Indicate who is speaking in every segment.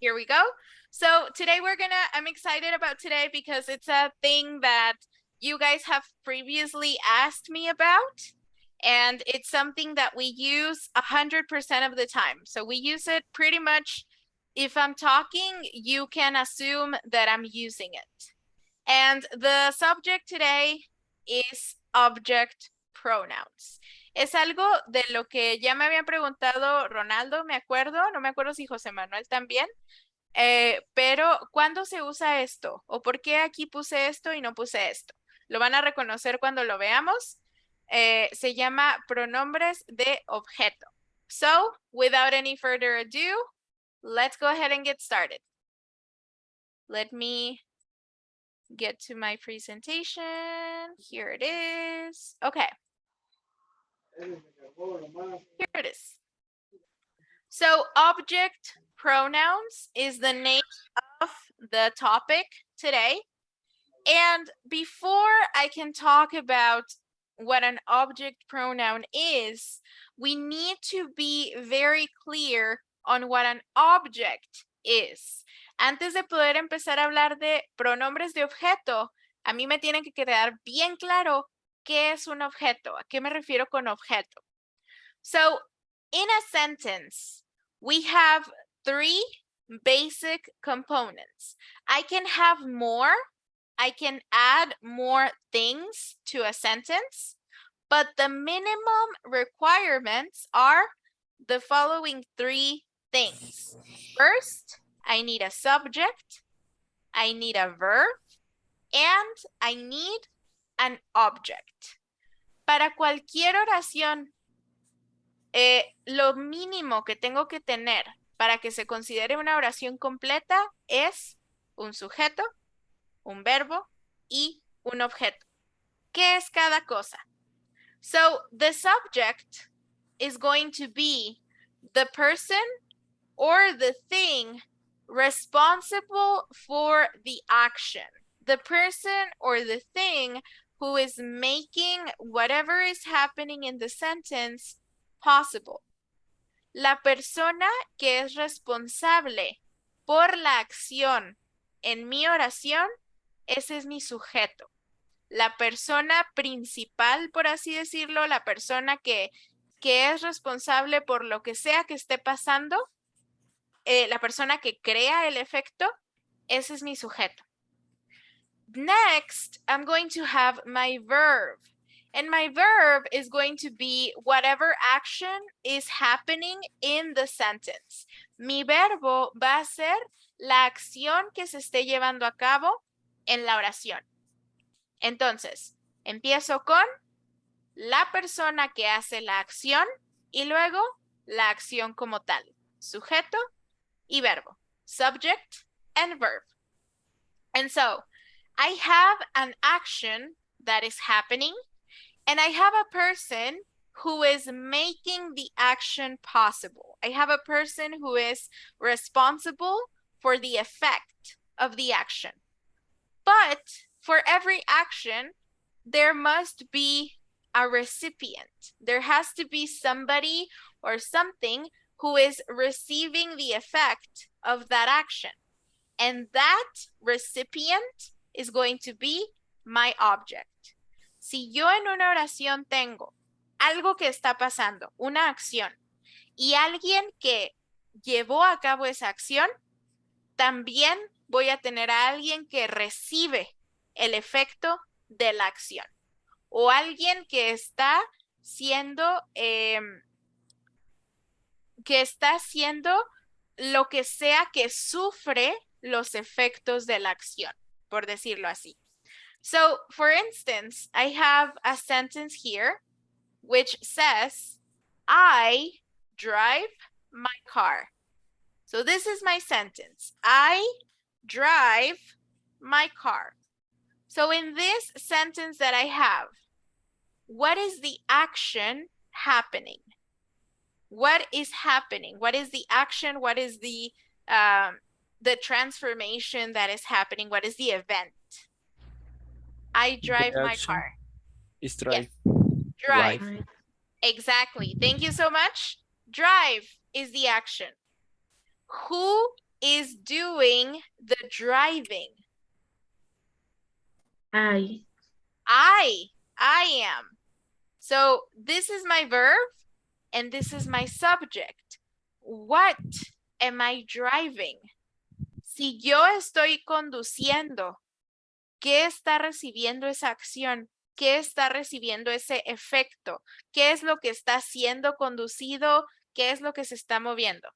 Speaker 1: Here we go. So today I'm excited about today because it's a thing that you guys have previously asked me about. And it's something that we use 100% of the time. So we use it pretty much, if I'm talking, you can assume that I'm using it. And the subject today is object pronouns. Es algo de lo que ya me habían preguntado Ronaldo, me acuerdo, no me acuerdo si José Manuel también, pero ¿cuándo se usa esto? ¿O por qué aquí puse esto y no puse esto? Lo van a reconocer cuando lo veamos. Se llama pronombres de objeto. So, without any further ado, let's go ahead and get started. Let me get to my presentation. Here it is. Okay. Here it is. So object pronouns is the name of the topic today. And before I can talk about what an object pronoun is, we need to be very clear on what an object is. Antes de poder empezar a hablar de pronombres de objeto, a mí me tiene que quedar bien claro qué es un objeto, a qué me refiero con objeto. So, in a sentence, we have three basic components. I can have more, I can add more things to a sentence, but the minimum requirements are the following three things. First, I need a subject, I need a verb, and I need an object. Para cualquier oración, lo mínimo que tengo que tener para que se considere una oración completa es un sujeto, un verbo y un objeto. ¿Qué es cada cosa? So the subject is going to be the person or the thing responsible for the action. The person or the thing who is making whatever is happening in the sentence possible. La persona que es responsable por la acción en mi oración, ese es mi sujeto. La persona principal, por así decirlo, la persona que es responsable por lo que sea que esté pasando, la persona que crea el efecto, ese es mi sujeto. Next, I'm going to have my verb. And my verb is going to be whatever action is happening in the sentence. Mi verbo va a ser la acción que se esté llevando a cabo en la oración. Entonces, empiezo con la persona que hace la acción y luego la acción como tal. Sujeto y verbo. Subject and verb. And so, I have an action that is happening, and I have a person who is making the action possible. I have a person who is responsible for the effect of the action. But for every action, there must be a recipient. There has to be somebody or something who is receiving the effect of that action. And that recipient is going to be my object. Si yo en una oración tengo algo que está pasando, una acción, y alguien que llevó a cabo esa acción, también voy a tener a alguien que recibe el efecto de la acción. O alguien que está haciendo lo que sea que sufre los efectos de la acción, por decirlo así. So, for instance, I have a sentence here which says, I drive my car. So this is my sentence. I drive my car. So in this sentence that I have, what is the action happening? What is happening? What is the action? What is the transformation that is happening? What is the event? I drive my car.
Speaker 2: Is drive.
Speaker 1: Yes. Drive. Exactly. Thank you so much. Drive is the action. Who is doing the driving?
Speaker 2: I.
Speaker 1: I am. So this is my verb and this is my subject. What am I driving? Si yo estoy conduciendo, ¿qué está recibiendo esa acción? ¿Qué está recibiendo ese efecto? ¿Qué es lo que está siendo conducido? ¿Qué es lo que se está moviendo?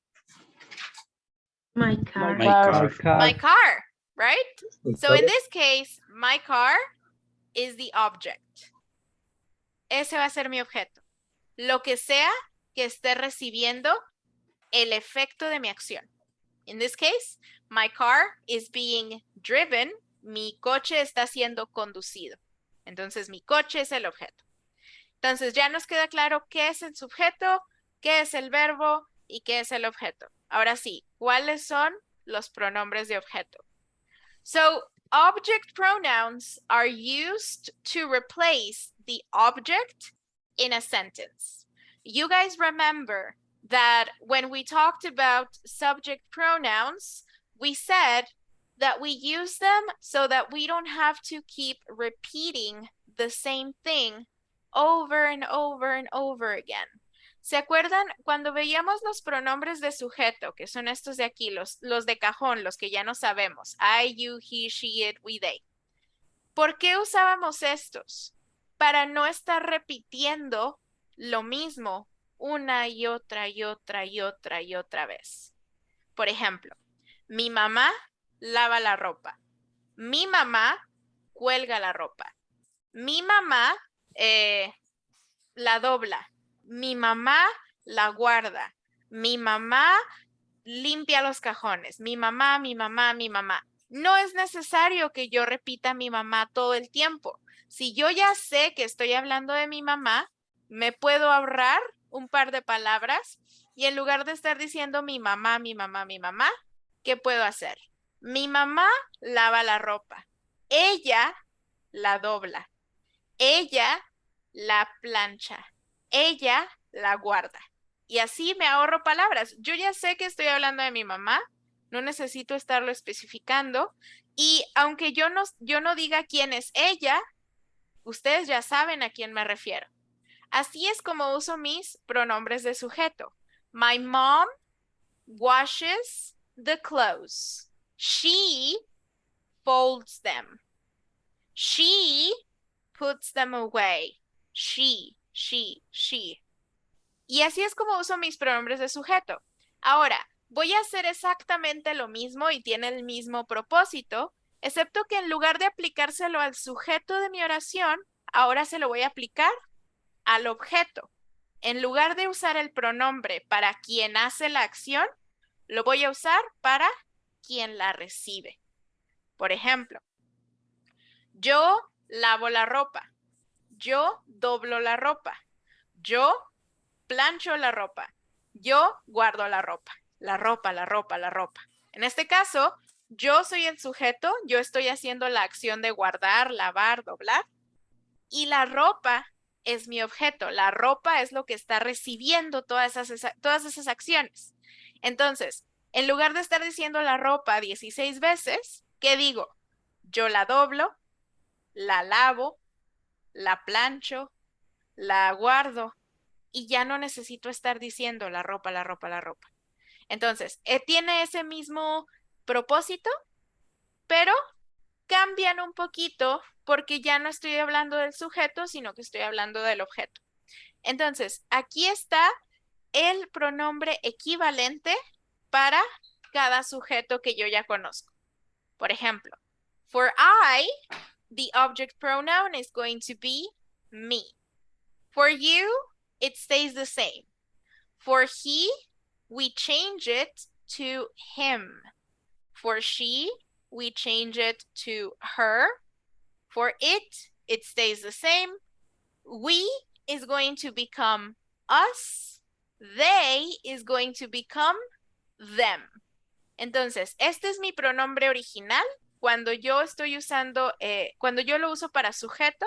Speaker 2: My car.
Speaker 1: My car, right? So in this case, my car is the object. Ese va a ser mi objeto. Lo que sea que esté recibiendo el efecto de mi acción. In this case, my car is being driven. Mi coche está siendo conducido. Entonces, mi coche es el objeto. Entonces, ya nos queda claro qué es el sujeto, qué es el verbo y qué es el objeto. Ahora sí, ¿cuáles son los pronombres de objeto? So, object pronouns are used to replace the object in a sentence. You guys remember that when we talked about subject pronouns, we said that we use them so that we don't have to keep repeating the same thing over and over and over again. ¿Se acuerdan cuando veíamos los pronombres de sujeto, que son estos de aquí, los de cajón, los que ya no sabemos? I, you, he, she, it, we, they. ¿Por qué usábamos estos? Para no estar repitiendo lo mismo una y otra y otra y otra y otra vez. Por ejemplo, mi mamá lava la ropa. Mi mamá cuelga la ropa. Mi mamá la dobla. Mi mamá la guarda. Mi mamá limpia los cajones. Mi mamá, mi mamá, mi mamá. No es necesario que yo repita mi mamá todo el tiempo. Si yo ya sé que estoy hablando de mi mamá, me puedo ahorrar un par de palabras y en lugar de estar diciendo mi mamá, mi mamá, mi mamá, ¿qué puedo hacer? Mi mamá lava la ropa. Ella la dobla. Ella la plancha. Ella la guarda. Y así me ahorro palabras. Yo ya sé que estoy hablando de mi mamá, no necesito estarlo especificando. Y aunque yo no diga quién es ella, ustedes ya saben a quién me refiero. Así es como uso mis pronombres de sujeto. My mom washes the clothes. She folds them. She puts them away. She. Y así es como uso mis pronombres de sujeto. Ahora, voy a hacer exactamente lo mismo y tiene el mismo propósito, excepto que en lugar de aplicárselo al sujeto de mi oración, ahora se lo voy a aplicar al objeto. En lugar de usar el pronombre para quien hace la acción, lo voy a usar para quien la recibe. Por ejemplo, yo lavo la ropa. Yo doblo la ropa. Yo plancho la ropa. Yo guardo la ropa. La ropa, la ropa, la ropa. En este caso, yo soy el sujeto, yo estoy haciendo la acción de guardar, lavar, doblar. Y la ropa es mi objeto. La ropa es lo que está recibiendo todas esas acciones. Entonces, en lugar de estar diciendo la ropa 16 veces, ¿qué digo? Yo la doblo, la lavo, la plancho, la guardo y ya no necesito estar diciendo la ropa, la ropa, la ropa. Entonces, tiene ese mismo propósito, pero cambian un poquito porque ya no estoy hablando del sujeto, sino que estoy hablando del objeto. Entonces, aquí está el pronombre equivalente para cada sujeto que yo ya conozco. Por ejemplo, for I, the object pronoun is going to be me. For you, it stays the same. For he, we change it to him. For she, we change it to her. For it, it stays the same. We is going to become us. They is going to become them. Entonces, este es mi pronombre original cuando yo estoy usando, cuando yo lo uso para sujeto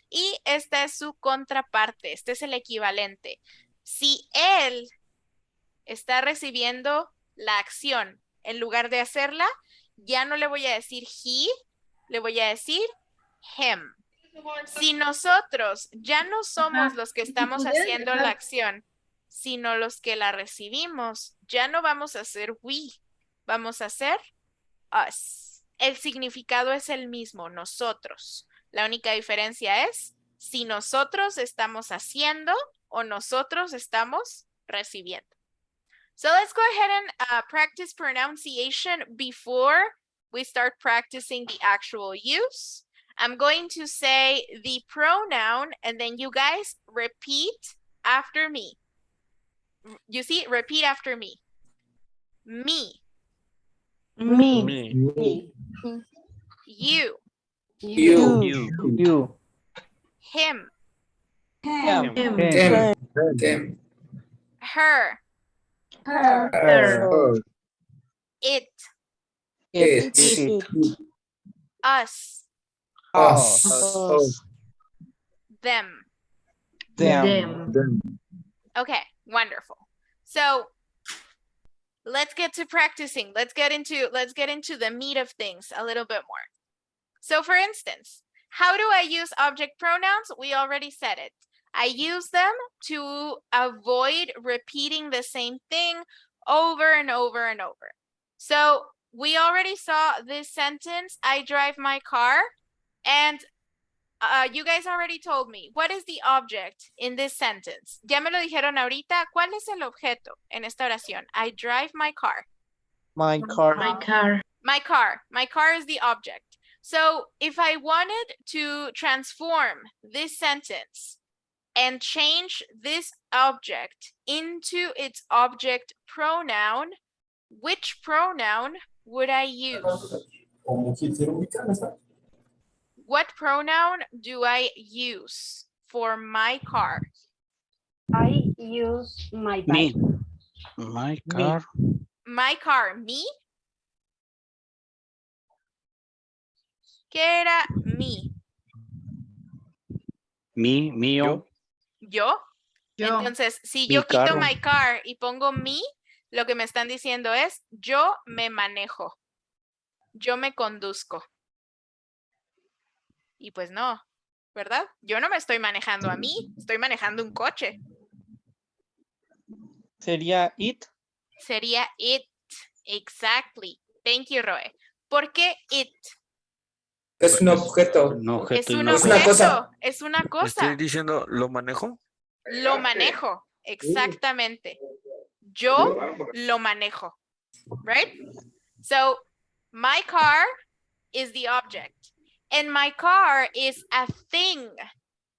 Speaker 1: y esta es su contraparte, este es el equivalente. Si él está recibiendo la acción en lugar de hacerla, ya no le voy a decir he, le voy a decir him. Si nosotros ya no somos los que estamos haciendo la acción, sino los que la recibimos, ya no vamos a hacer we, vamos a hacer us. El significado es el mismo, nosotros. La única diferencia es si nosotros estamos haciendo o nosotros estamos recibiendo. So let's go ahead and practice pronunciation before we start practicing the actual use. I'm going to say the pronoun and then you guys repeat after me. You see, repeat after me. Me.
Speaker 2: Me.
Speaker 3: Me.
Speaker 1: You.
Speaker 2: You.
Speaker 1: Him.
Speaker 2: Him.
Speaker 3: Them.
Speaker 1: Her.
Speaker 2: Her.
Speaker 1: It.
Speaker 2: It.
Speaker 1: Us.
Speaker 3: Us.
Speaker 1: Them.
Speaker 2: Them.
Speaker 1: Okay, wonderful. So let's get to practicing. Let's get into the meat of things a little bit more. So for instance, how do I use object pronouns? We already said it. I use them to avoid repeating the same thing over and over and over. So we already saw this sentence, I drive my car, and you guys already told me, what is the object in this sentence? Ya me lo dijeron ahorita, ¿cuál es el objeto en esta oración? I drive my car.
Speaker 2: My car.
Speaker 1: My car is the object. So if I wanted to transform this sentence and change this object into its object pronoun, which pronoun would I use? What pronoun do I use for my car?
Speaker 4: I use my bike.
Speaker 5: Me. My car.
Speaker 1: My car, me? ¿Qué era mi?
Speaker 5: Me, mío.
Speaker 1: ¿Yo? Entonces, si yo
Speaker 5: Mi
Speaker 1: quito
Speaker 5: carro.
Speaker 1: my car y pongo mi, lo que me están diciendo es, yo me manejo. Yo me conduzco. Y pues no, ¿verdad? Yo no me estoy manejando a mí, estoy manejando un coche.
Speaker 2: Sería it.
Speaker 1: Sería it. Exactly. Thank you, Roe. ¿Por qué it?
Speaker 3: Es un objeto.
Speaker 5: Un objeto
Speaker 1: Es
Speaker 5: y
Speaker 1: un
Speaker 5: una
Speaker 3: Es una
Speaker 1: objeto,
Speaker 3: cosa.
Speaker 1: es una
Speaker 6: Estoy
Speaker 1: cosa.
Speaker 6: diciendo, ¿lo manejo?
Speaker 1: Lo manejo, exactamente. Yo lo manejo, right? So, my car is the object, and my car is a thing.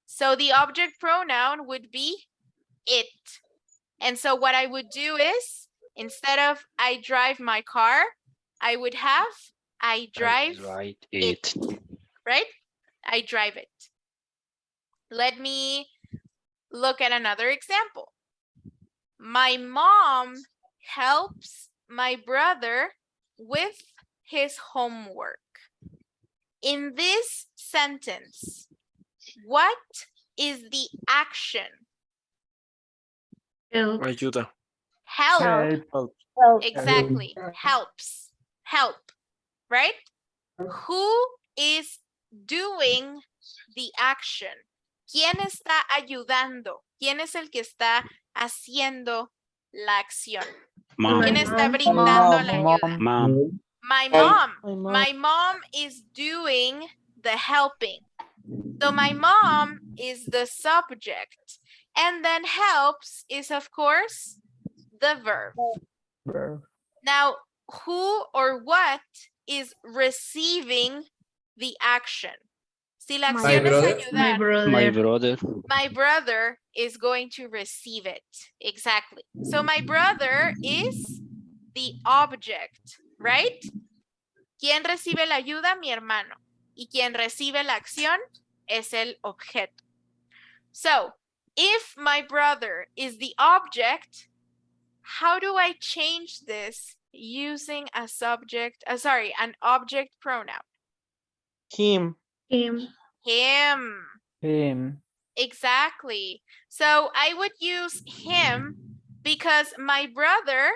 Speaker 1: So the object pronoun would be it. And so what I would do is, instead of I drive my car, I would have I drive
Speaker 5: Right,
Speaker 1: it, right? I drive it. Let me look at another example. My mom helps my brother with his homework. In this sentence, what is the action?
Speaker 6: Ayuda.
Speaker 1: Help.
Speaker 2: Help.
Speaker 1: Exactly. Helps. Help. Right? Who is doing the action? ¿Quién está ayudando? ¿Quién es el que está haciendo la acción?
Speaker 5: Mom.
Speaker 1: ¿Quién está brindando la ayuda?
Speaker 5: Mom.
Speaker 1: My mom is doing the helping. So my mom is the subject. And then helps is, of course, the verb. Now, who or what is receiving the action? Si la
Speaker 3: My
Speaker 1: acción es
Speaker 3: brother.
Speaker 1: ayudar,
Speaker 5: My brother.
Speaker 1: my brother is going to receive it. Exactly. So my brother is the object, right? ¿Quién recibe la ayuda? Mi hermano. Y quien recibe la acción es el objeto. So, if my brother is the object, how do I change this using a an object pronoun?
Speaker 2: Him.
Speaker 1: Him. Exactly. So I would use him because my brother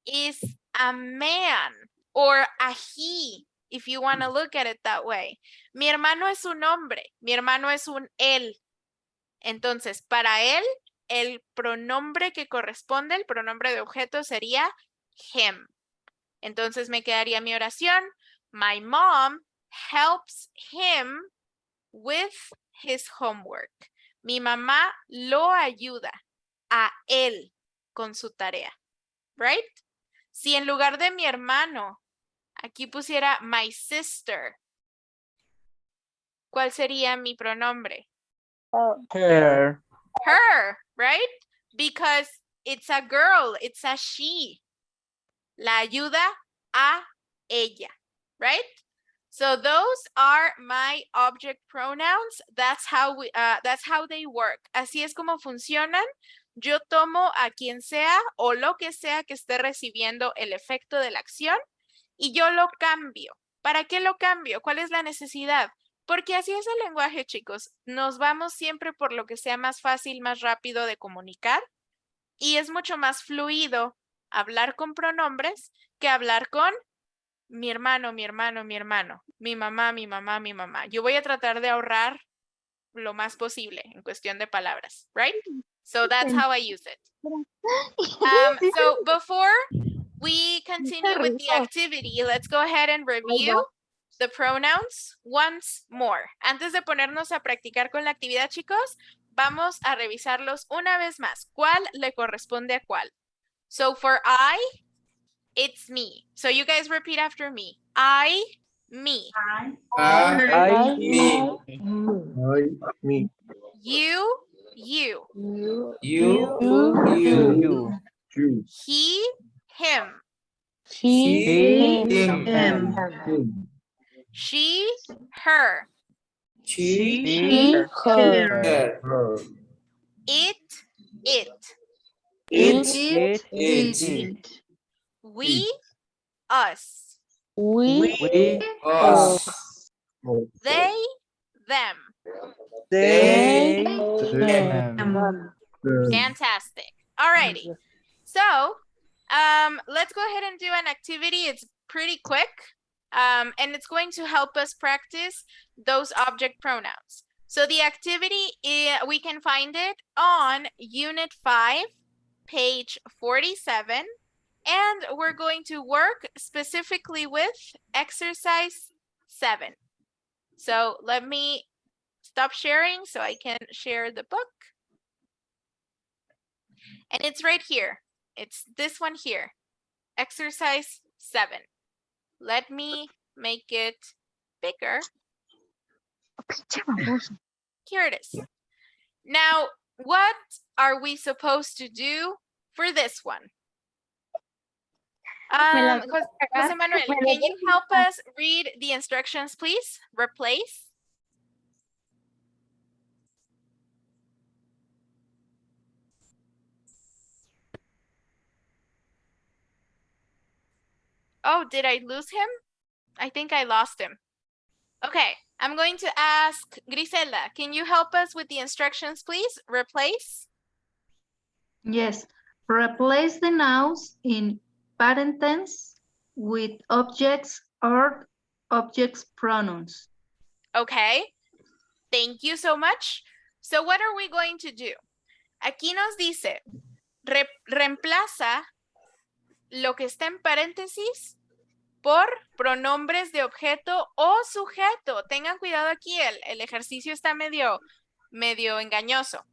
Speaker 1: is a man or a he, if you want to look at it that way. Mi hermano es un hombre, mi hermano es un él. Entonces, para él, el pronombre que corresponde, el pronombre de objeto sería him. Entonces me quedaría mi oración. My mom helps him with his homework. Mi mamá lo ayuda a él con su tarea. Right? Si en lugar de mi hermano, aquí pusiera my sister, ¿cuál sería mi pronombre?
Speaker 2: Her.
Speaker 1: Her, right? Because it's a girl, it's a she. La ayuda a ella, right? So those are my object pronouns. That's how they work. Así es como funcionan. Yo tomo a quien sea o lo que sea que esté recibiendo el efecto de la acción y yo lo cambio. ¿Para qué lo cambio? ¿Cuál es la necesidad? Porque así es el lenguaje, chicos. Nos vamos siempre por lo que sea más fácil, más rápido de comunicar y es mucho más fluido hablar con pronombres que hablar con mi hermano, mi hermano, mi hermano, mi mamá, mi mamá, mi mamá. Yo voy a tratar de ahorrar lo más posible en cuestión de palabras, right? So that's how I use it. So before we continue with the activity, let's go ahead and review the pronouns once more. Antes de ponernos a practicar con la actividad, chicos, vamos a revisarlos una vez más. ¿Cuál le corresponde a cuál? So for I, it's me. So you guys repeat after me. I, me.
Speaker 3: I, me.
Speaker 2: Me.
Speaker 1: You.
Speaker 3: You.
Speaker 2: You.
Speaker 1: He, him.
Speaker 3: He, him.
Speaker 1: She, her.
Speaker 3: She,
Speaker 2: Her.
Speaker 3: her.
Speaker 1: It.
Speaker 2: It.
Speaker 1: We, us.
Speaker 2: We.
Speaker 3: Us.
Speaker 1: They, them.
Speaker 2: They.
Speaker 3: Them.
Speaker 1: Fantastic. Alrighty. So, let's go ahead and do an activity. It's pretty quick. And it's going to help us practice those object pronouns. So the activity, we can find it on Unit 5, page 47. And we're going to work specifically with exercise 7. So let me stop sharing so I can share the book. And it's right here. It's this one here, exercise 7. Let me make it bigger. Here it is. Now, what are we supposed to do for this one? Jose Manuel, can you help us read the instructions, please? Replace. Oh, did I lose him? I think I lost him. Okay, I'm going to ask Griselda, can you help us with the instructions, please? Replace.
Speaker 7: Yes, replace the nouns in parent tense with objects or objects pronouns.
Speaker 1: Okay, thank you so much. So what are we going to do? Aquí nos dice, reemplaza lo que está en paréntesis por pronombres de objeto o sujeto. Tengan cuidado aquí, el ejercicio está medio engañoso.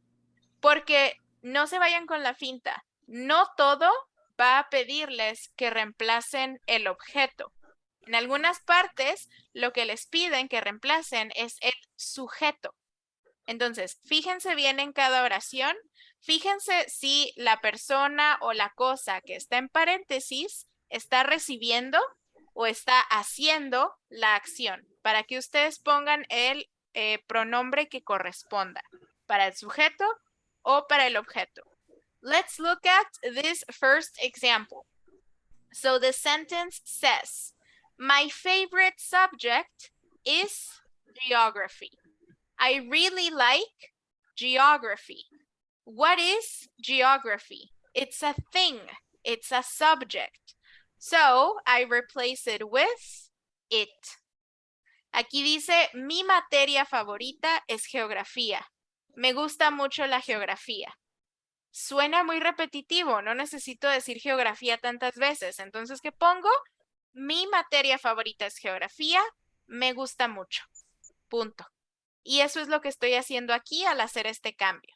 Speaker 1: Porque no se vayan con la finta. No todo va a pedirles que reemplacen el objeto. En algunas partes, lo que les piden que reemplacen es el sujeto. Entonces, fíjense bien en cada oración. Fíjense si la persona o la cosa que está en paréntesis está recibiendo o está haciendo la acción, para que ustedes pongan el pronombre que corresponda, para el sujeto o para el objeto. Let's look at this first example. So the sentence says, my favorite subject is geography. I really like geography. What is geography? It's a thing. It's a subject. So I replace it with it. Aquí dice, mi materia favorita es geografía. Me gusta mucho la geografía. Suena muy repetitivo, no necesito decir geografía tantas veces. Entonces, ¿qué pongo? Mi materia favorita es geografía. Me gusta mucho. Punto. Y eso es lo que estoy haciendo aquí al hacer este cambio.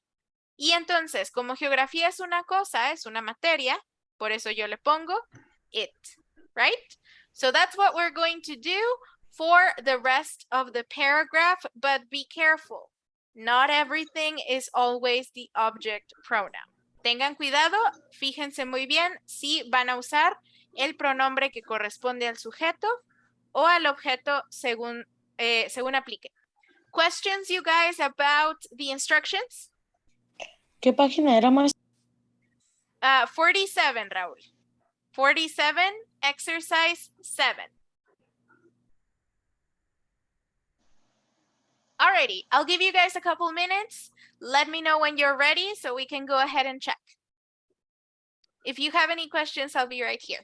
Speaker 1: Y entonces, como geografía es una cosa, es una materia, por eso yo le pongo it, right? So that's what we're going to do for the rest of the paragraph, but be careful. Not everything is always the object pronoun. Tengan cuidado, fíjense muy bien si van a usar el pronombre que corresponde al sujeto o al objeto según aplique. Questions, you guys, about the instructions?
Speaker 3: ¿Qué página era más?
Speaker 1: 47, Raúl. 47, exercise 7. Alrighty, I'll give you guys a couple minutes. Let me know when you're ready so we can go ahead and check. If you have any questions, I'll be right here.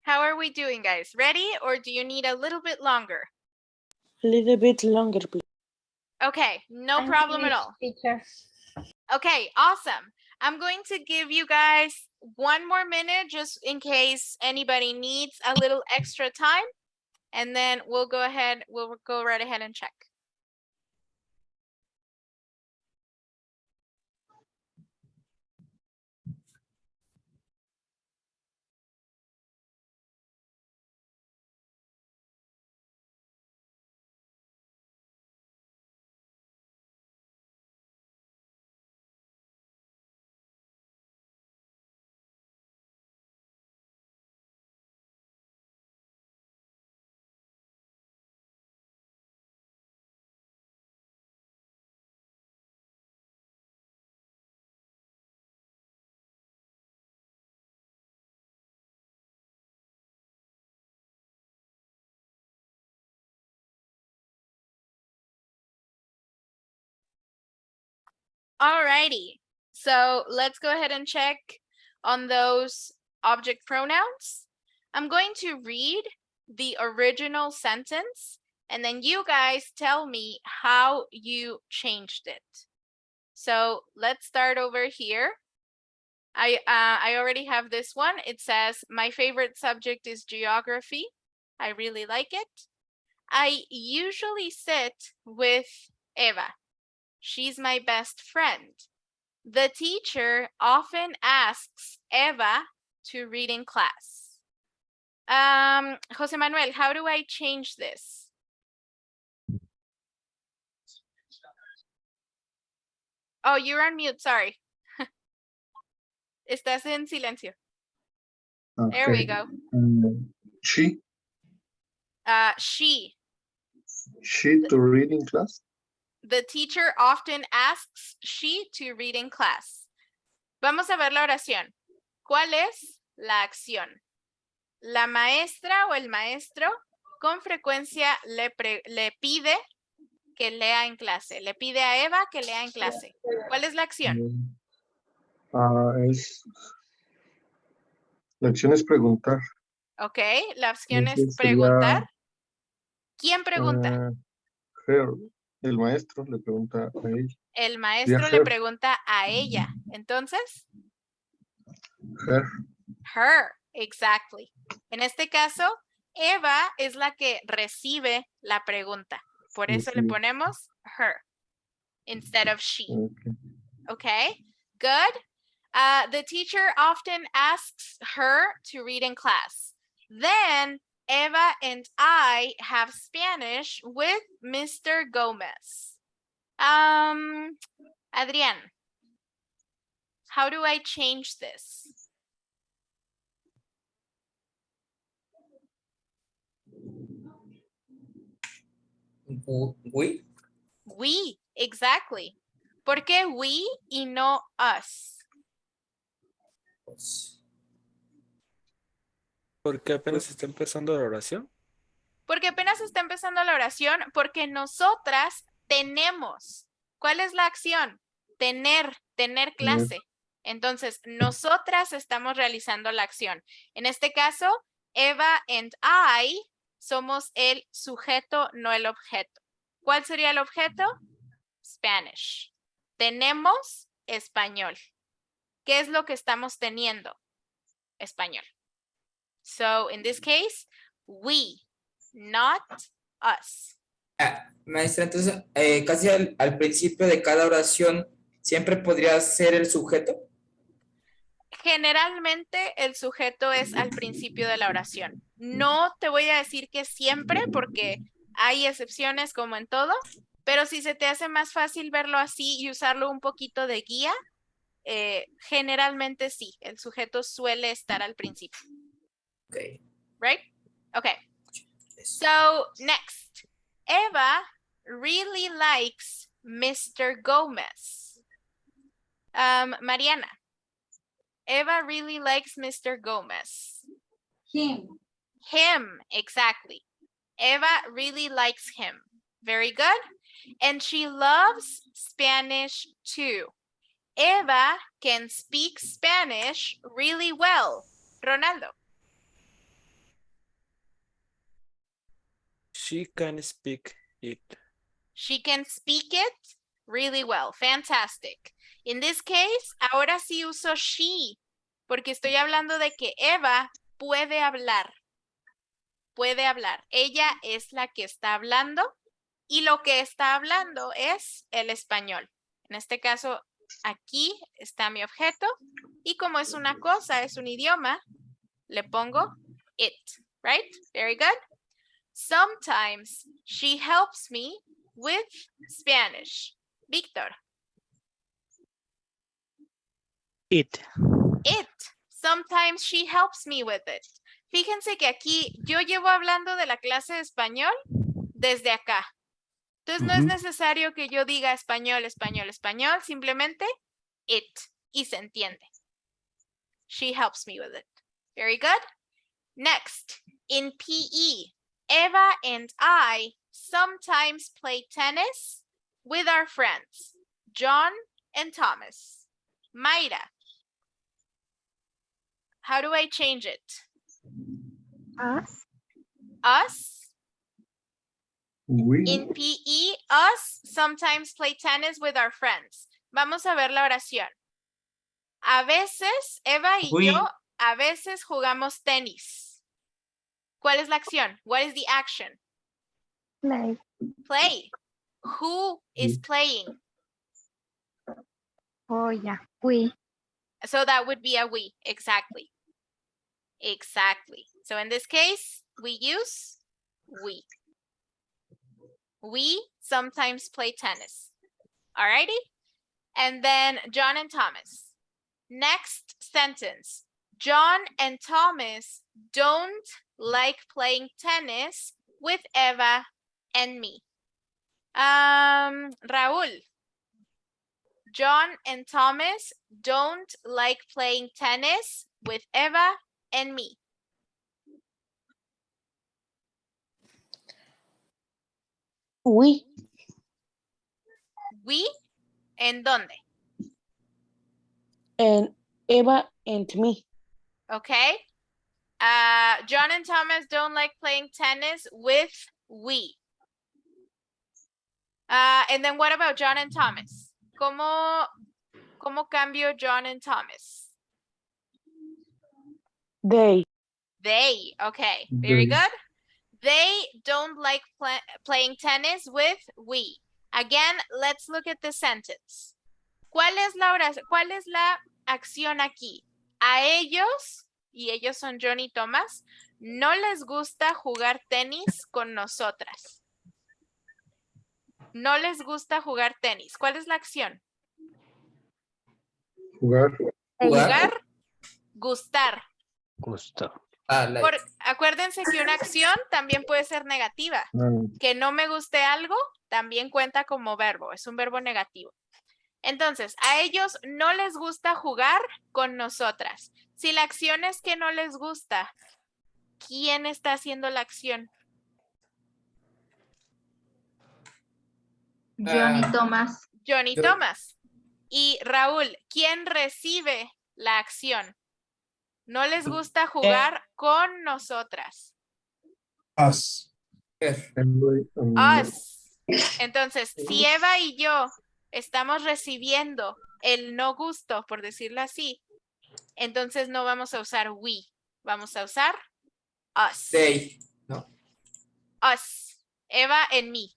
Speaker 1: How are we doing, guys? Ready, or do you need a little bit longer?
Speaker 3: A little bit longer, please.
Speaker 1: Okay, no
Speaker 4: I'm
Speaker 1: problem at
Speaker 4: finished,
Speaker 1: all.
Speaker 4: Teacher.
Speaker 1: Okay, awesome. I'm going to give you guys 1 more minute just in case anybody needs a little extra time. And then we'll go right ahead and check. Alrighty, so let's go ahead and check on those object pronouns. I'm going to read the original sentence, and then you guys tell me how you changed it. So let's start over here. I already have this one. It says, my favorite subject is geography. I really like it. I usually sit with Eva. She's my best friend. The teacher often asks Eva to read in class. Jose Manuel, how do I change this? Oh, you're on mute, sorry. Estás en silencio. There we go.
Speaker 8: She to read in class.
Speaker 1: The teacher often asks she to read in class. Vamos a ver la oración. ¿Cuál es la acción? La maestra o el maestro con frecuencia le pide que lea en clase. Le pide a Eva que lea en clase. ¿Cuál es la acción?
Speaker 8: La acción es preguntar.
Speaker 1: Ok, la acción es
Speaker 8: Entonces
Speaker 1: preguntar. ¿Quién pregunta?
Speaker 8: Her, el maestro le pregunta a ella.
Speaker 1: El maestro le pregunta a ella. Entonces, her, exactly. En este caso, Eva es la que recibe la pregunta. Por eso le ponemos her instead of she. Okay, good. The teacher often asks her to read in class. Then Eva and I have Spanish with Mr. Gomez. Adrián, how do I change this?
Speaker 2: We.
Speaker 1: We, exactly. ¿Por qué we y no us?
Speaker 6: ¿Por qué apenas está empezando la oración?
Speaker 1: Porque apenas está empezando la oración, porque nosotras tenemos. ¿Cuál es la acción? Tener clase. Entonces, nosotras estamos realizando la acción. En este caso, Eva and I somos el sujeto, no el objeto. ¿Cuál sería el objeto? Spanish. Tenemos español. ¿Qué es lo que estamos teniendo? Español. So, in this case, we, not us.
Speaker 2: Maestra, entonces, casi al principio de cada oración, ¿siempre podría ser el sujeto?
Speaker 1: Generalmente el sujeto es al principio de la oración. No te voy a decir que siempre, porque hay excepciones como en todo, pero si se te hace más fácil verlo así y usarlo un poquito de guía, generalmente sí, el sujeto suele estar al principio.
Speaker 2: Okay.
Speaker 1: Right? Okay. So next, Eva really likes Mr. Gomez. Mariana, Eva really likes Mr. Gomez.
Speaker 4: Him.
Speaker 1: Him, exactly. Eva really likes him. Very good. And she loves Spanish too. Eva can speak Spanish really well. Ronaldo.
Speaker 6: She can speak it.
Speaker 1: She can speak it really well. Fantastic. In this case, ahora sí uso she, porque estoy hablando de que Eva puede hablar. Puede hablar. Ella es la que está hablando y lo que está hablando es el español. En este caso, aquí está mi objeto y como es una cosa, es un idioma, le pongo it, right? Very good. Sometimes she helps me with Spanish. Víctor.
Speaker 5: It.
Speaker 1: It. Sometimes she helps me with it. Fíjense que aquí yo llevo hablando de la clase de español desde acá. Entonces no es necesario que yo diga español, español, español, simplemente it y se entiende. She helps me with it. Very good. Next, in PE, Eva and I sometimes play tennis with our friends, John and Thomas. Mayra, how do I change it?
Speaker 4: Us.
Speaker 1: Us.
Speaker 8: We.
Speaker 1: In PE, us sometimes play tennis with our friends. Vamos a ver la oración. A veces, Eva y
Speaker 2: We.
Speaker 1: yo, a veces jugamos tenis. ¿Cuál es la acción? What is the action?
Speaker 4: Play.
Speaker 1: Play. Who is playing?
Speaker 4: Oh, yeah. We.
Speaker 1: So that would be a we. Exactly. Exactly. So in this case, we use we. We sometimes play tennis. Alrighty? And then John and Thomas. Next sentence. John and Thomas don't like playing tennis with Eva and me. Raúl. John and Thomas don't like playing tennis with Eva and me.
Speaker 3: We.
Speaker 1: We, ¿en dónde?
Speaker 3: And Eva and me.
Speaker 1: Okay. John and Thomas don't like playing tennis with we. And then what about John and Thomas? ¿Cómo cambio John and Thomas?
Speaker 3: They.
Speaker 1: They, okay, very
Speaker 8: They.
Speaker 1: good. They don't like playing tennis with we. Again, let's look at the sentence. ¿Cuál es la acción aquí? A ellos, y ellos son John y Thomas, no les gusta jugar tenis con nosotras. No les gusta jugar tenis. ¿Cuál es la acción?
Speaker 8: Jugar.
Speaker 1: Jugar, gustar.
Speaker 5: Gusto.
Speaker 1: Acuérdense que una acción también puede ser negativa. Que no me guste algo también cuenta como verbo. Es un verbo negativo. Entonces, a ellos no les gusta jugar con nosotras. Si la acción es que no les gusta, ¿quién está haciendo la acción?
Speaker 7: John y Thomas.
Speaker 1: John y Thomas. Y Raúl, ¿quién recibe la acción? No les gusta jugar con nosotras.
Speaker 8: Us.
Speaker 1: Us. Entonces, si Eva y yo estamos recibiendo el no gusto, por decirlo así, entonces no vamos a usar we. Vamos a usar us.
Speaker 2: They. No.
Speaker 1: Us. Eva en mí.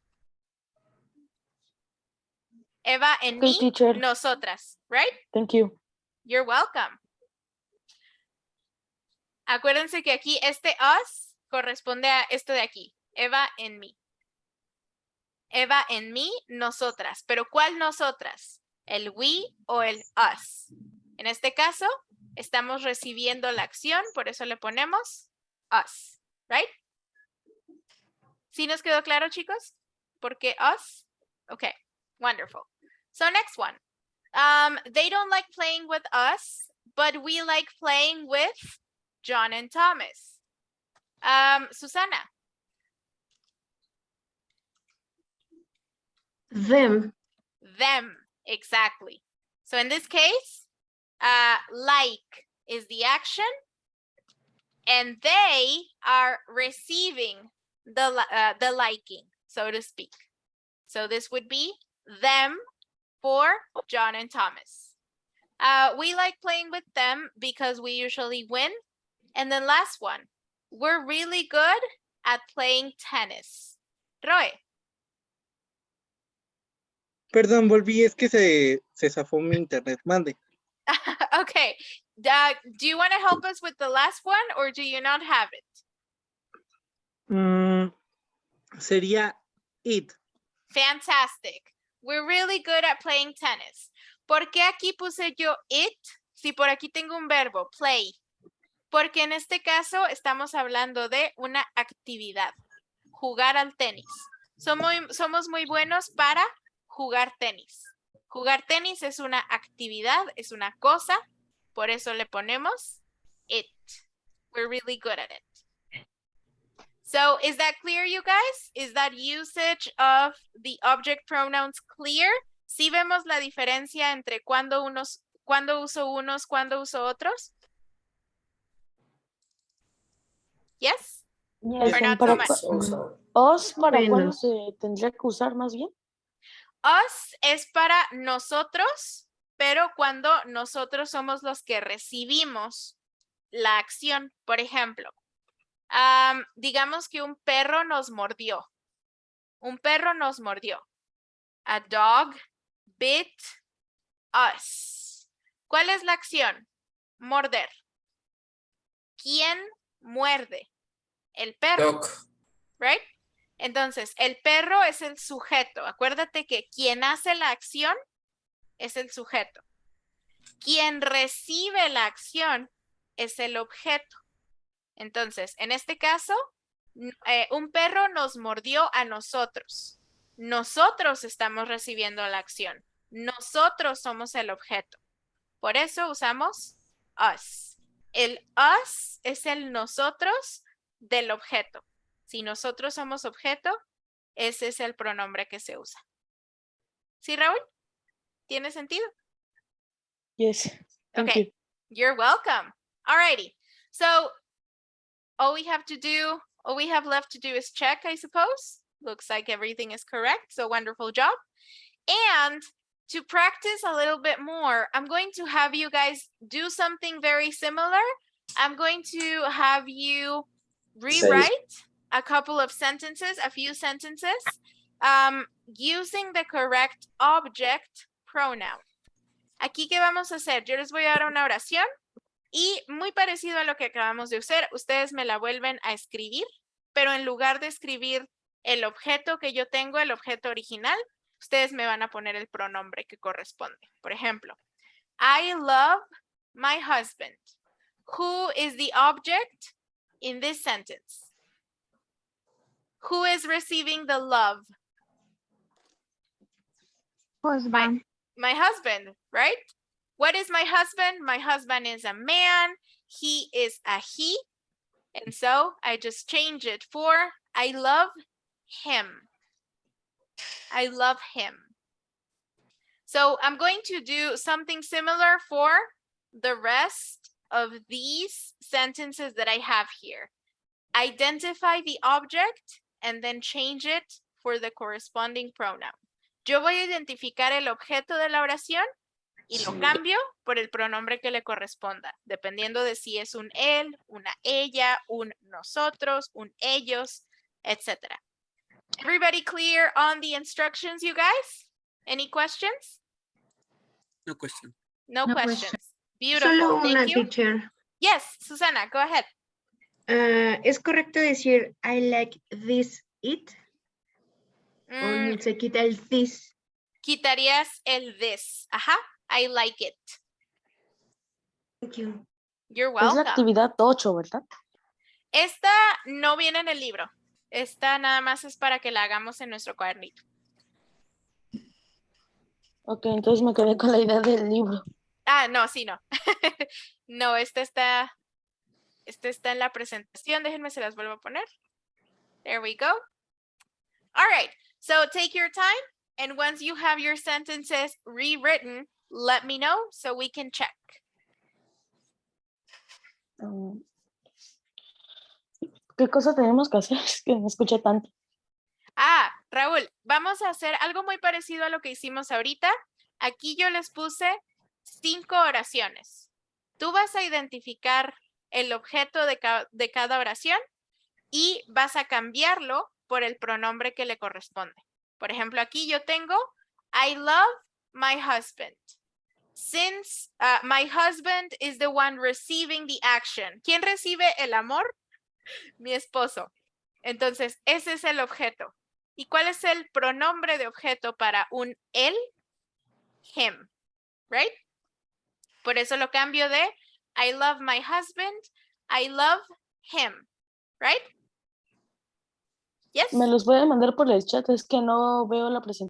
Speaker 1: Eva en
Speaker 3: Okay,
Speaker 1: mí,
Speaker 3: teacher.
Speaker 1: nosotras, right?
Speaker 3: Thank you.
Speaker 1: You're welcome. Acuérdense que aquí este us corresponde a esto de aquí. Eva en mí. Eva en mí, nosotras. Pero ¿cuál nosotras? ¿El we o el us? En este caso, estamos recibiendo la acción, por eso le ponemos us, right? ¿Sí nos quedó claro, chicos? ¿Por qué us? Okay, wonderful. So next one. They don't like playing with us, but we like playing with John and Thomas. Susana.
Speaker 7: Them.
Speaker 1: Them, exactly. So in this case, like is the action and they are receiving the liking, so to speak. So this would be them for John and Thomas. We like playing with them because we usually win. And then last one, we're really good at playing tennis. Roy.
Speaker 9: Perdón, volví, es que se zafó mi internet. Mande.
Speaker 1: Okay. Do you want to help us with the last one or do you not have it?
Speaker 9: Sería it.
Speaker 1: Fantastic. We're really good at playing tennis. ¿Por qué aquí puse yo it? Si por aquí tengo un verbo, play. Porque en este caso estamos hablando de una actividad. Jugar al tenis. Somos muy buenos para jugar tenis. Jugar tenis es una actividad, es una cosa. Por eso le ponemos it. We're really good at it. So is that clear, you guys? Is that usage of the object pronouns clear? ¿Sí vemos la diferencia entre cuando uso unos, cuando uso otros? Yes?
Speaker 3: Yes,
Speaker 1: Or not
Speaker 3: para
Speaker 1: so much?
Speaker 3: us, ¿para
Speaker 7: Bueno.
Speaker 3: cuándo se tendría que usar más bien?
Speaker 1: Us es para nosotros, pero cuando nosotros somos los que recibimos la acción. Por ejemplo, digamos que un perro nos mordió. Un perro nos mordió. A dog bit us. ¿Cuál es la acción? Morder. ¿Quién muerde? El perro.
Speaker 2: Dog.
Speaker 1: Right? Entonces, el perro es el sujeto. Acuérdate que quien hace la acción es el sujeto. Quien recibe la acción es el objeto. Entonces, en este caso, un perro nos mordió a nosotros. Nosotros estamos recibiendo la acción. Nosotros somos el objeto. Por eso usamos us. El us es el nosotros del objeto. Si nosotros somos objeto, ese es el pronombre que se usa. ¿Sí, Raúl? ¿Tiene sentido?
Speaker 3: Yes, thank
Speaker 1: Okay.
Speaker 3: you.
Speaker 1: You're welcome. Alrighty. So all we have left to do is check, I suppose. Looks like everything is correct. So wonderful job. And to practice a little bit more, I'm going to have you guys do something very similar. I'm going to have you rewrite a couple of sentences, a few sentences, using the correct object pronoun. Aquí, ¿qué vamos a hacer? Yo les voy a dar una oración y muy parecido a lo que acabamos de usar, ustedes me la vuelven a escribir, pero en lugar de escribir el objeto que yo tengo, el objeto original, ustedes me van a poner el pronombre que corresponde. Por ejemplo, I love my husband. Who is the object in this sentence? Who is receiving the love?
Speaker 4: Husband.
Speaker 1: My husband, right? What is my husband? My husband is a man. He is a he. And so I just change it for I love him. I love him. So I'm going to do something similar for the rest of these sentences that I have here. Identify the object and then change it for the corresponding pronoun. Yo voy a identificar el objeto de la oración y lo cambio por el pronombre que le corresponda, dependiendo de si es un él, una ella, un nosotros, un ellos, etc. Everybody clear on the instructions, you guys? Any questions?
Speaker 6: No question.
Speaker 1: No
Speaker 7: No
Speaker 1: questions.
Speaker 7: question.
Speaker 1: Beautiful.
Speaker 7: Solo una,
Speaker 1: Thank you.
Speaker 7: teacher.
Speaker 1: Yes, Susana, go ahead.
Speaker 7: ¿Es correcto decir I like this it?
Speaker 1: Mm,
Speaker 7: ¿O se quita el this?
Speaker 1: quitarías el this. Ajá. I like it.
Speaker 7: Thank you.
Speaker 1: You're
Speaker 3: Es la
Speaker 1: welcome.
Speaker 3: actividad 8, ¿verdad?
Speaker 1: Esta no viene en el libro. Esta nada más es para que la hagamos en nuestro cuadernito.
Speaker 3: Ok, entonces me quedé con la idea del libro.
Speaker 1: Ah, no, sí, no. No, esta está en la presentación. Déjenme, se las vuelvo a poner. There we go. All right. So take your time. And once you have your sentences rewritten, let me know so we can check.
Speaker 3: ¿Qué cosa tenemos que hacer? Es que no escuché tanto.
Speaker 1: Ah, Raúl, vamos a hacer algo muy parecido a lo que hicimos ahorita. Aquí yo les puse 5 oraciones. Tú vas a identificar el objeto de cada oración y vas a cambiarlo por el pronombre que le corresponde. Por ejemplo, aquí yo tengo I love my husband. Since my husband is the one receiving the action. ¿Quién recibe el amor? Mi esposo. Entonces, ese es el objeto. ¿Y cuál es el pronombre de objeto para un él? Him, right? Por eso lo cambio de I love my husband, I love him, right? Yes?
Speaker 3: ¿Me los puede mandar por el chat? Es que no veo la presentación.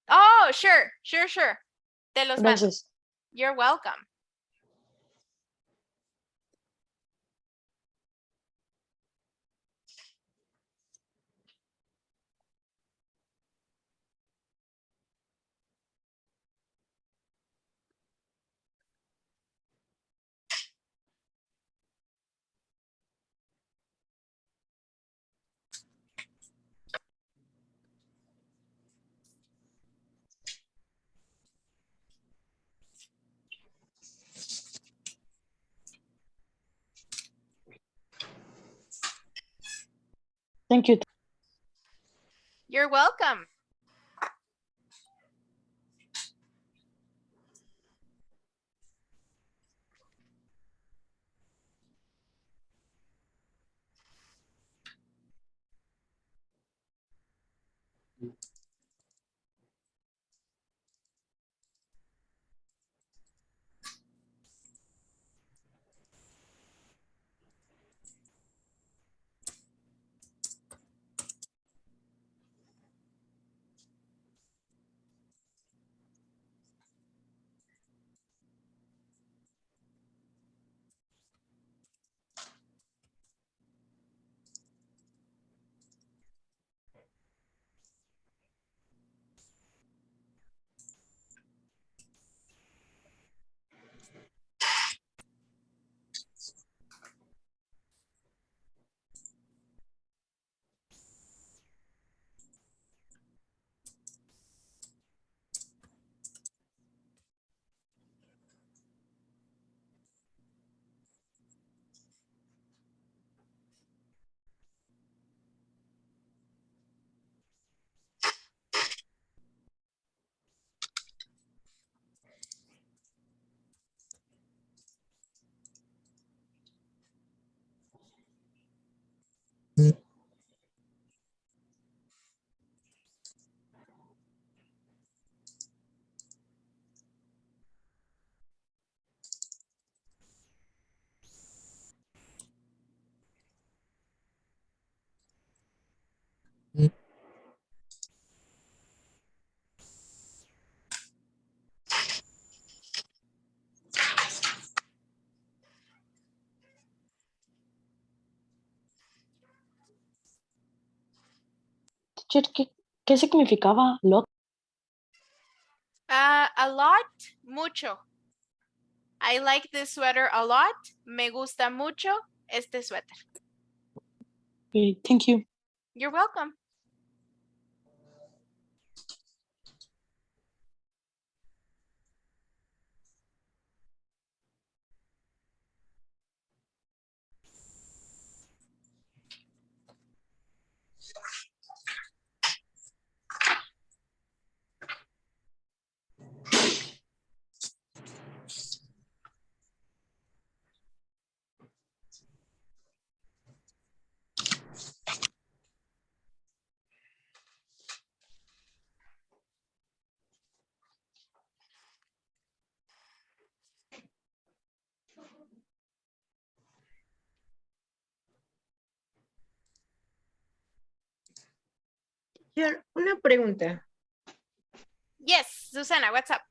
Speaker 1: Oh, sure. Te los mando.
Speaker 3: Gracias.
Speaker 1: You're welcome.
Speaker 3: Thank you.
Speaker 1: You're welcome.
Speaker 3: Teacher, ¿qué significaba lot?
Speaker 1: A lot, mucho. I like this sweater a lot. Me gusta mucho este suéter.
Speaker 3: Okay, thank you.
Speaker 1: You're welcome.
Speaker 7: Teacher, una pregunta.
Speaker 1: Yes, Susana, what's up?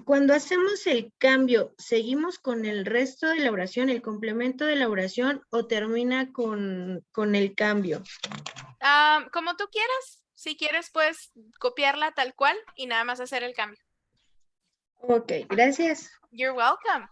Speaker 7: Cuando hacemos el cambio, ¿seguimos con el resto de la oración, el complemento de la oración, o termina con el cambio?
Speaker 1: Como tú quieras. Si quieres, puedes copiarla tal cual y nada más hacer el cambio.
Speaker 7: Ok, gracias.
Speaker 1: You're welcome.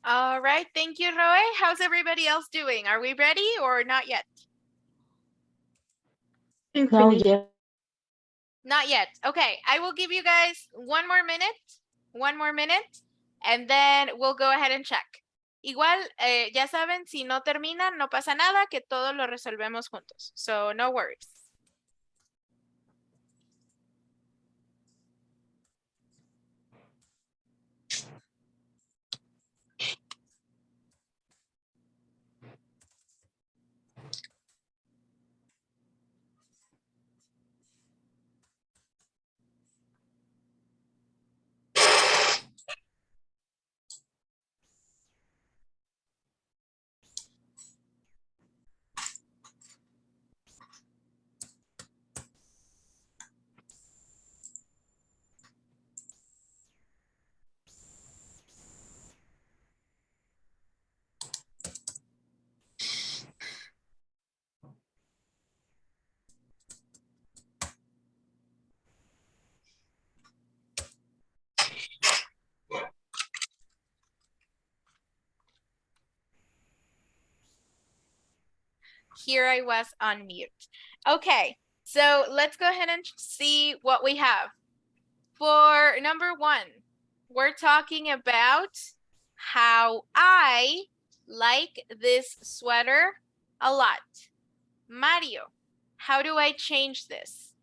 Speaker 1: All right, thank you, Roy. How's everybody else doing? Are we ready or not yet?
Speaker 3: No,
Speaker 7: Infinite.
Speaker 3: yeah.
Speaker 1: Not yet. Okay, I will give you guys one more minute, and then we'll go ahead and check. Igual, ya saben, si no terminan, no pasa nada, que todo lo resolvemos juntos. So, no worries. Here I was on mute. Okay, so let's go ahead and see what we have. For number 1, we're talking about how I like this sweater a lot. Mario, how do I change this?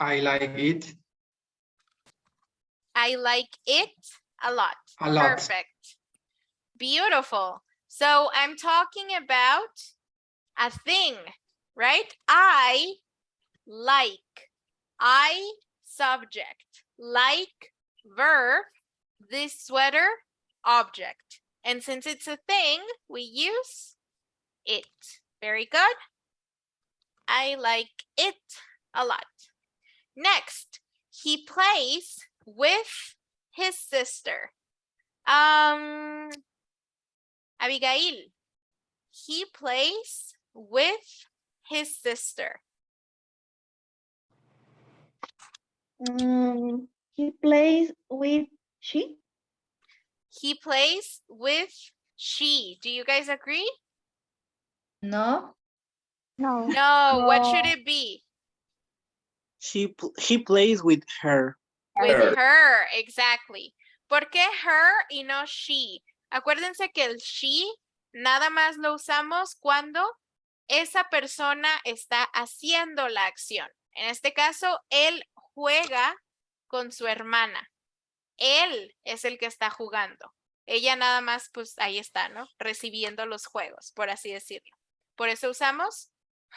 Speaker 2: I like it.
Speaker 1: I like it a lot.
Speaker 2: A lot.
Speaker 1: Perfect. Beautiful. So I'm talking about a thing, right? I like. I subject. Like verb. This sweater object. And since it's a thing, we use it. Very good. I like it a lot. Next, he plays with his sister. Abigail, he plays with his sister.
Speaker 4: He plays with she.
Speaker 1: He plays with she. Do you guys agree?
Speaker 10: No.
Speaker 4: No.
Speaker 1: No, what
Speaker 10: No.
Speaker 1: should it be?
Speaker 9: He plays with her.
Speaker 1: With her, exactly. ¿Por qué her y no she? Acuérdense que el she nada más lo usamos cuando esa persona está haciendo la acción. En este caso, él juega con su hermana. Él es el que está jugando. Ella nada más, pues ahí está, ¿no? Recibiendo los juegos, por así decirlo. Por eso usamos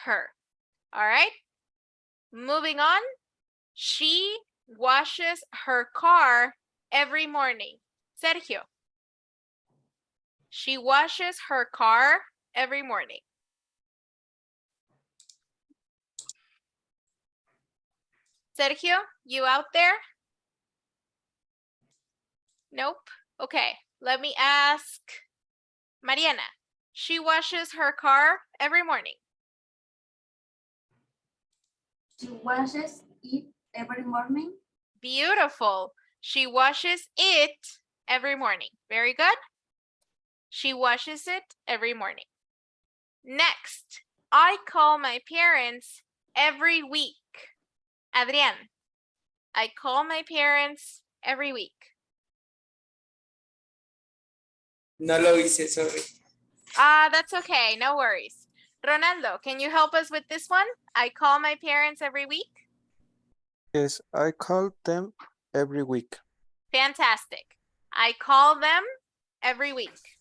Speaker 1: her. All right? Moving on. She washes her car every morning. Sergio. She washes her car every morning. Sergio, you out there? Nope. Okay, let me ask Mariana, she washes her car every morning.
Speaker 10: She washes it every morning.
Speaker 1: Beautiful. She washes it every morning. Very good. She washes it every morning. Next, I call my parents every week. Adrián, I call my parents every week.
Speaker 2: No lo hice, sorry.
Speaker 1: That's okay, no worries. Ronaldo, can you help us with this one? I call my parents every week.
Speaker 11: Yes, I call them every week.
Speaker 1: Fantastic. I call them every week.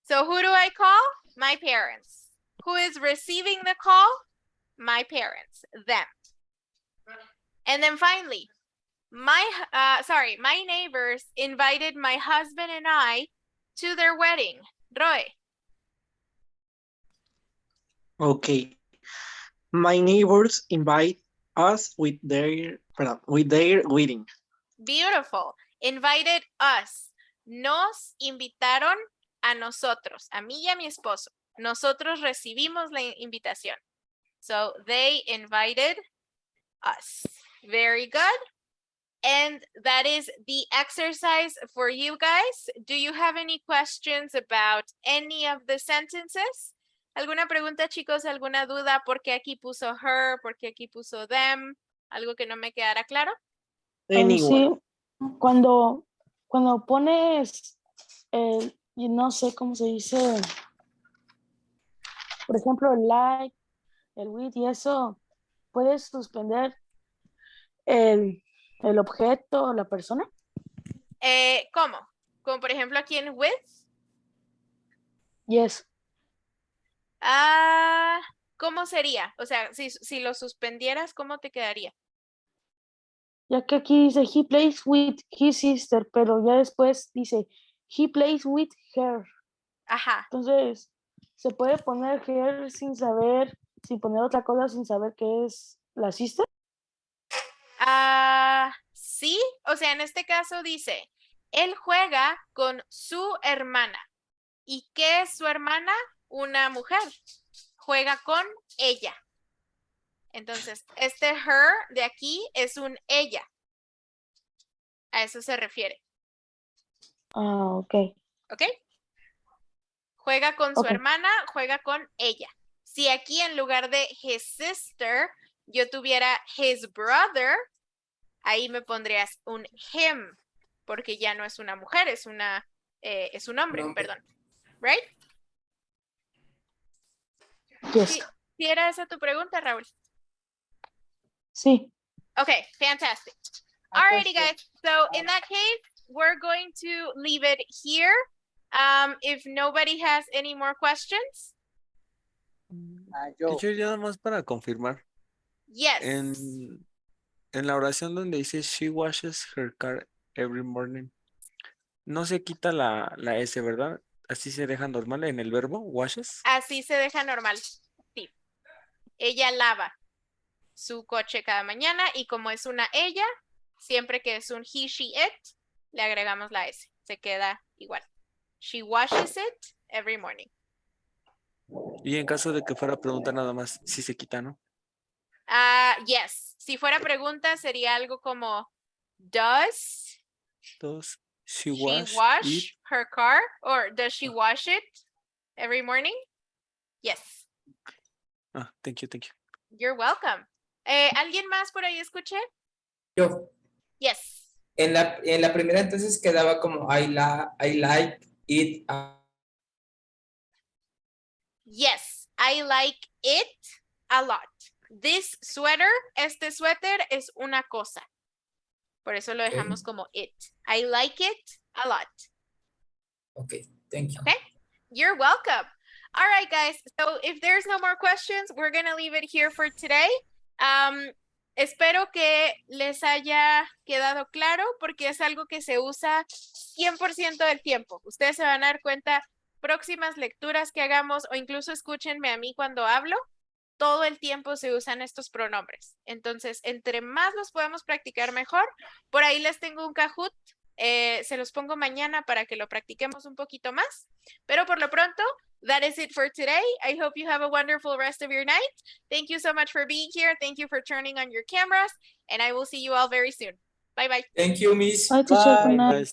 Speaker 1: So who do I call? My parents. Who is receiving the call? My parents, them. And then finally, my neighbors invited my husband and I to their wedding. Roy.
Speaker 9: Okay. My neighbors invite us with their wedding.
Speaker 1: Beautiful. Invited us. Nos invitaron a nosotros, a mí y a mi esposo. Nosotros recibimos la invitación. So they invited us. Very good. And that is the exercise for you guys. Do you have any questions about any of the sentences? ¿Alguna pregunta, chicos? ¿Alguna duda? ¿Por qué aquí puso her? ¿Por qué aquí puso them? ¿Algo que no me quedara claro?
Speaker 3: Sí, cuando pones y no sé cómo se dice, por ejemplo, el like, el with y eso, ¿puedes suspender el objeto o la persona?
Speaker 1: ¿Cómo? Como por ejemplo aquí en with.
Speaker 3: Yes.
Speaker 1: ¿Cómo sería? O sea, si lo suspendieras, ¿cómo te quedaría?
Speaker 3: Ya que aquí dice he plays with his sister, pero ya después dice he plays with her.
Speaker 1: Ajá.
Speaker 3: Entonces, ¿se puede poner her sin poner otra cosa sin saber qué es la sister?
Speaker 1: Sí, o sea, en este caso dice, él juega con su hermana. ¿Y qué es su hermana? Una mujer. Juega con ella. Entonces, este her de aquí es un ella. A eso se refiere.
Speaker 3: Ok.
Speaker 1: ¿Ok? Juega con su hermana, juega con ella. Si aquí en lugar de his sister, yo tuviera his brother, ahí me pondrías un him, porque ya no es una mujer, es un hombre, perdón. Right?
Speaker 3: Yes.
Speaker 1: ¿Sí era esa tu pregunta, Raúl?
Speaker 3: Sí.
Speaker 1: Okay, fantastic. Alrighty, guys. So in that case, we're going to leave it here. If nobody has any more questions.
Speaker 6: Teacher, ya nada más para confirmar.
Speaker 1: Yes.
Speaker 6: En la oración donde dice she washes her car every morning, no se quita la S, ¿verdad? Así se deja normal en el verbo washes.
Speaker 1: Así se deja normal. Sí. Ella lava su coche cada mañana y como es una ella, siempre que es un he, she, it, le agregamos la S. Se queda igual. She washes it every morning.
Speaker 6: Y en caso de que fuera pregunta nada más, sí se quita, ¿no?
Speaker 1: Yes. Si fuera pregunta sería algo como does
Speaker 6: she
Speaker 1: wash her car? Or does she wash it every morning? Yes.
Speaker 6: Thank you.
Speaker 1: You're welcome. ¿Alguien más por ahí escuché?
Speaker 2: Yo.
Speaker 1: Yes.
Speaker 2: En la primera entonces quedaba como I like it.
Speaker 1: Yes, I like it a lot. This sweater, este suéter es una cosa. Por eso lo dejamos como it. I like it a lot.
Speaker 2: Okay, thank you.
Speaker 1: Okay, you're welcome. All right, guys. So if there's no more questions, we're going to leave it here for today. Espero que les haya quedado claro porque es algo que se usa 100% del tiempo. Ustedes se van a dar cuenta, próximas lecturas que hagamos o incluso escúchenme a mí cuando hablo, todo el tiempo se usan estos pronombres. Entonces, entre más los podemos practicar mejor. Por ahí les tengo un Kahoot Se los pongo mañana para que lo practiquemos un poquito más. Pero por lo pronto, that is it for today. I hope you have a wonderful rest of your night. Thank you so much for being here. Thank you for turning on your cameras. And I will see you all very soon. Bye bye.
Speaker 2: Thank you, Miss.
Speaker 3: Bye, teacher. Good
Speaker 9: Bye.
Speaker 3: night.